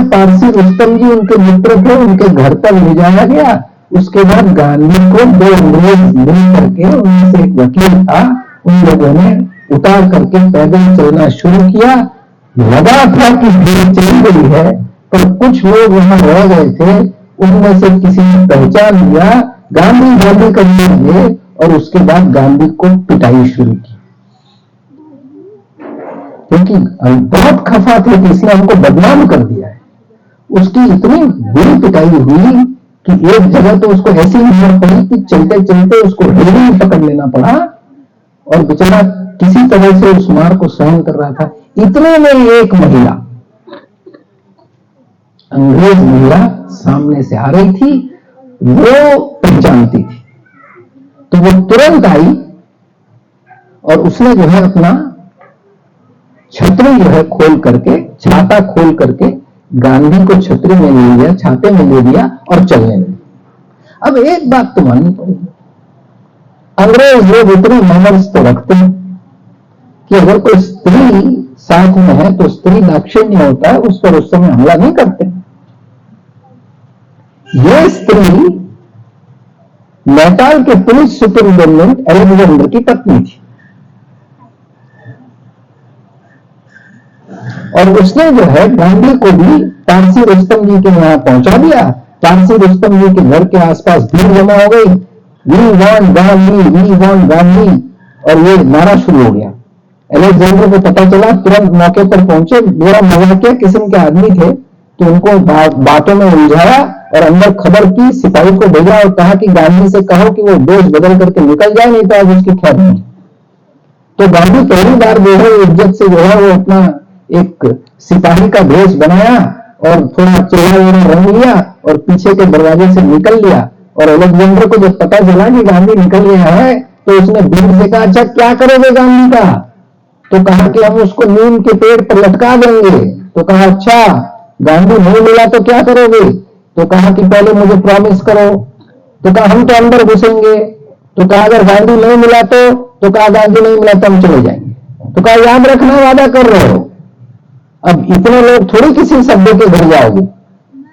पारसी रुस्तम जी उनके मित्र थे, उनके घर पर ले जाया गया। उसके बाद गांधी को 2 अंग्रेज मिल करके, उनमें से एक वकील था, उन लोगों ने उतार करके पैदल चलना शुरू किया। लगा था कि भीड़ चली गई है, पर कुछ लोग वहां रह गए थे, उनमें से किसी ने पहचान लिया, गांधी गांधी करने लगे और उसके बाद गांधी को पिटाई शुरू की, क्योंकि बहुत खफा थे कि इसने हमको बदनाम कर दिया है। उसकी इतनी बुरी पिटाई हुई कि एक जगह तो उसको ऐसी मार पड़ी कि चलते चलते उसको रेलिंग पकड़ लेना पड़ा और बेचारा किसी तरह से उस मार को सहन कर रहा था। इतने में एक महिला, अंग्रेज महिला सामने से आ रही थी, वो पहचानती थी, तो वो तुरंत आई और उसने जो है अपना छतरी जो है खोल करके, छाता खोल करके गांधी को छतरी में ले लिया, छाते में ले लिया और चलने लगे। अब एक बात तो माननी पड़ेगी, अंग्रेज लोग इतने मैनर्स तो रखते हैं कि अगर कोई स्त्री साथ में है तो स्त्री दाक्षिण्य होता है, उस पर उस समय हमला नहीं करते। ये स्त्री नेटाल के पुलिस सुपरिटेंडेंट अलेक्जेंडर की पत्नी थी और उसने जो है गांधी को भी पारसी रुस्तम जी के यहां पहुंचा दिया। पारसी रुस्तम जी के घर के आसपास भीड़ जमा हो गई, we want Gandhi, we want Gandhi, और ये नारा शुरू हो गया। अलेक्जेंडर को पता चला, तुरंत मौके पर पहुंचे, बड़ा मजाकिया किस्म के आदमी थे, तो उनको बातों में उलझाया और अंदर खबर की, सिपाही को भेजा और कहा कि गांधी से कहो कि वो दोष बदल करके निकल जाए, नहीं तो आज उसकी खैर नहीं। तो गांधी पहली बार जो है इज्जत से जो है वो अपना एक सिपाही का भेष बनाया और थोड़ा चेहरा रंग लिया और पीछे के दरवाजे से निकल लिया। और अलेक्जेंडर को जब पता चला कि गांधी निकल गया है तो उसने भीड़ से कहा, अच्छा क्या करोगे गांधी का? तो कहा कि हम उसको नीम के पेड़ पर लटका देंगे। तो कहा अच्छा, गांधी नहीं मिला तो क्या करोगे? तो कहा कि पहले मुझे प्रॉमिस करो। तो कहा हम तो अंदर घुसेंगे। तो कहा अगर गांधी नहीं मिला तो कहा गांधी नहीं मिला तो हम चले जाएंगे। तो कहा याद रखना, वादा कर रहे हो। अब इतने लोग थोड़ी किसी सभ्य के घर जाओगे,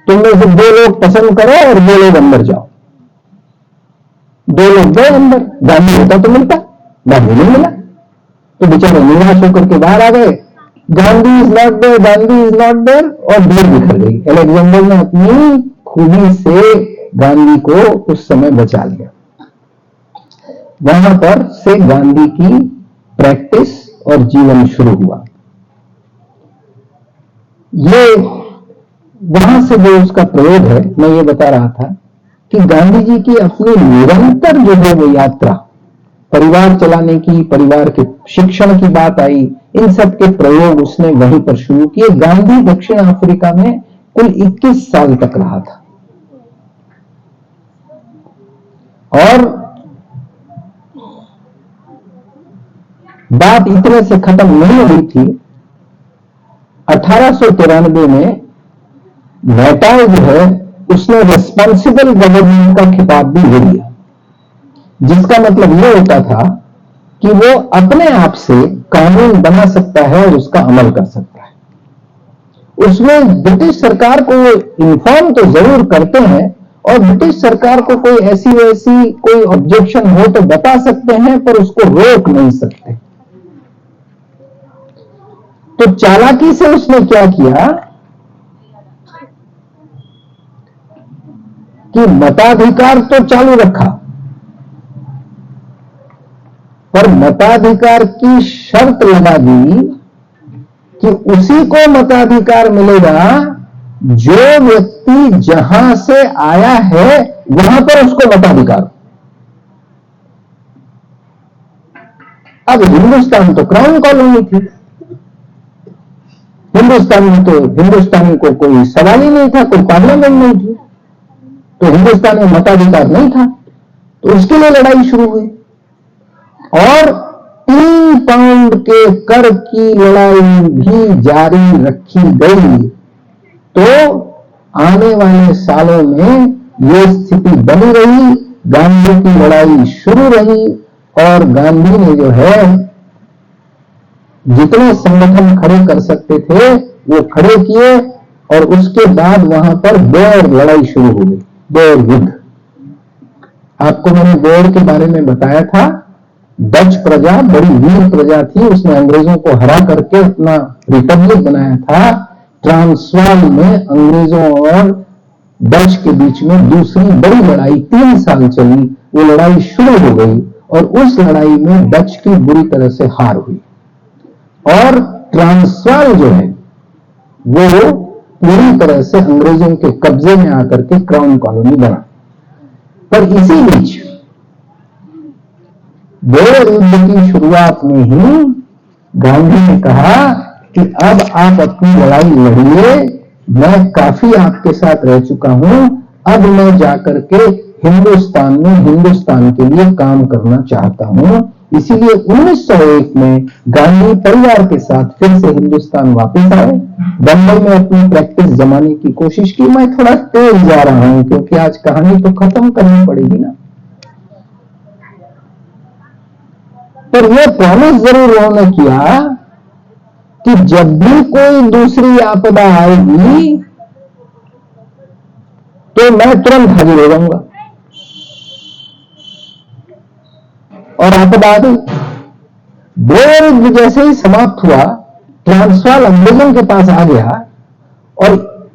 तुम में से 2 लोग पसंद करो और 2 लोग अंदर जाओ। 2 लोग गए अंदर, गांधी होता तो मिलता, गांधी नहीं मिला तो बेचारे निराश होकर के बाहर आ गए। Gandhi is not there, Gandhi is not there, और भीड़ बिखर गई। अलेक्जेंडर ने अपनी खूबी से गांधी को उस समय बचा लिया। वहां पर से गांधी की प्रैक्टिस और जीवन शुरू हुआ। ये वहां से जो उसका प्रयोग है, मैं ये बता रहा था कि गांधी जी की अपनी निरंतर जो है वो यात्रा, परिवार चलाने की, परिवार के शिक्षण की बात आई, इन सब के प्रयोग उसने वहीं पर शुरू किए। गांधी दक्षिण अफ्रीका में कुल 21 साल तक रहा था और बात इतने से खत्म नहीं हुई थी। 1893 में नेटाल जो है उसने रिस्पॉन्सिबल गवर्नमेंट का खिताब भी ले लिया, जिसका मतलब यह होता था कि वो अपने आप से कानून बना सकता है और उसका अमल कर सकता है। उसमें ब्रिटिश सरकार को इन्फॉर्म तो जरूर करते हैं और ब्रिटिश सरकार को कोई ऐसी वैसी कोई ऑब्जेक्शन हो तो बता सकते हैं, पर उसको रोक नहीं सकते। तो चालाकी से उसने क्या किया कि मताधिकार तो चालू रखा, पर मताधिकार की शर्त लगा दी कि उसी को मताधिकार मिलेगा जो व्यक्ति जहां से आया है वहां पर उसको मताधिकार। अब हिंदुस्तान तो क्राउन कॉलोनी थी, हिंदुस्तान में तो हिंदुस्तानी को कोई सवाल ही नहीं था, कोई पार्लियामेंट नहीं थी, तो हिंदुस्तान में मताधिकार नहीं था। तो उसके लिए लड़ाई शुरू हुई और 3 पाउंड के कर की लड़ाई भी जारी रखी गई। तो आने वाले सालों में यह स्थिति बनी रही, गांधी की लड़ाई शुरू रही और गांधी ने जो है जितने संगठन खड़े कर सकते थे वो खड़े किए और उसके बाद वहां पर बोर लड़ाई शुरू हो गई, बोर युद्ध। आपको मैंने बोर के बारे में बताया था। डच प्रजा बड़ी वीर प्रजा थी, उसने अंग्रेजों को हरा करके अपना रिपब्लिक बनाया था। ट्रांसवाल में अंग्रेजों और डच के बीच में दूसरी बड़ी लड़ाई 3 साल चली। वो लड़ाई शुरू हो गई और उस लड़ाई में डच की बुरी तरह से हार हुई और ट्रांसवाल जो है वो पूरी तरह से अंग्रेजों के कब्जे में आकर के क्राउन कॉलोनी बना। पर इसी बीच बोर युद्ध की शुरुआत में ही गांधी ने कहा कि अब आप अपनी लड़ाई लड़िए, मैं काफी आपके साथ रह चुका हूं, अब मैं जाकर के हिंदुस्तान में हिंदुस्तान के लिए काम करना चाहता हूं। इसीलिए 1901 में गांधी परिवार के साथ फिर से हिंदुस्तान वापस आए। बंबई में अपनी प्रैक्टिस जमाने की कोशिश की। मैं थोड़ा तेज जा रहा हूं क्योंकि आज कहानी तो खत्म करनी पड़ेगी ना। पर यह प्रॉमिस जरूर उन्होंने किया कि जब भी कोई दूसरी आपदा आएगी तो मैं तुरंत हाजिर हो जाऊंगा। और आपदा आ गई। बोर युद्ध जैसे ही समाप्त हुआ, ट्रांसवाल अंग्रेजों के पास आ गया और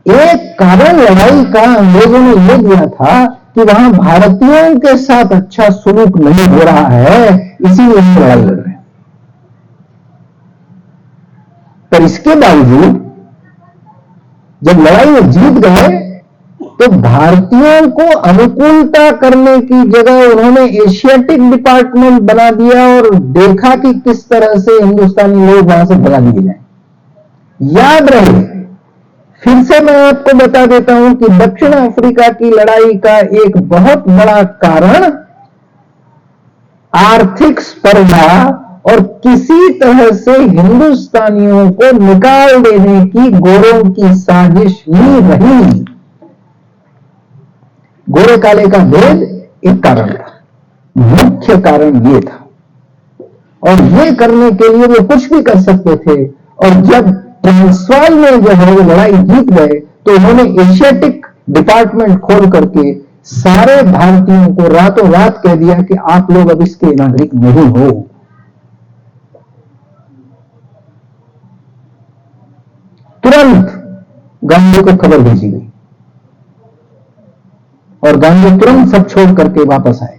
एक कारण लड़ाई का अंग्रेजों ने यह दिया था कि वहां भारतीयों के साथ अच्छा सुलूक नहीं हो रहा है, इसीलिए हम लड़ाई लड़ रहे हैं। पर इसके बावजूद जब लड़ाई में जीत गए तो भारतीयों को अनुकूलता करने की जगह उन्होंने एशियाटिक डिपार्टमेंट बना दिया और देखा कि किस तरह से हिंदुस्तानी लोग वहां से भगा दिए जाए। याद रहे, फिर से मैं आपको बता देता हूं कि दक्षिण अफ्रीका की लड़ाई का एक बहुत बड़ा कारण आर्थिक स्पर्धा और किसी तरह से हिंदुस्तानियों को निकाल देने की गोरों की साजिश ही रही। गोरे काले का भेद एक कारण था, मुख्य कारण यह था और यह करने के लिए वो कुछ भी कर सकते थे। और जब ट्रांसवाल में जो है वो लड़ाई जीत गए तो उन्होंने एशियाटिक डिपार्टमेंट खोल करके सारे भारतीयों को रातों रात कह दिया कि आप लोग अब इसके नागरिक नहीं हो। तुरंत गांधी को खबर भेजी गई और गांधी तुरंत सब छोड़ करके वापस आए।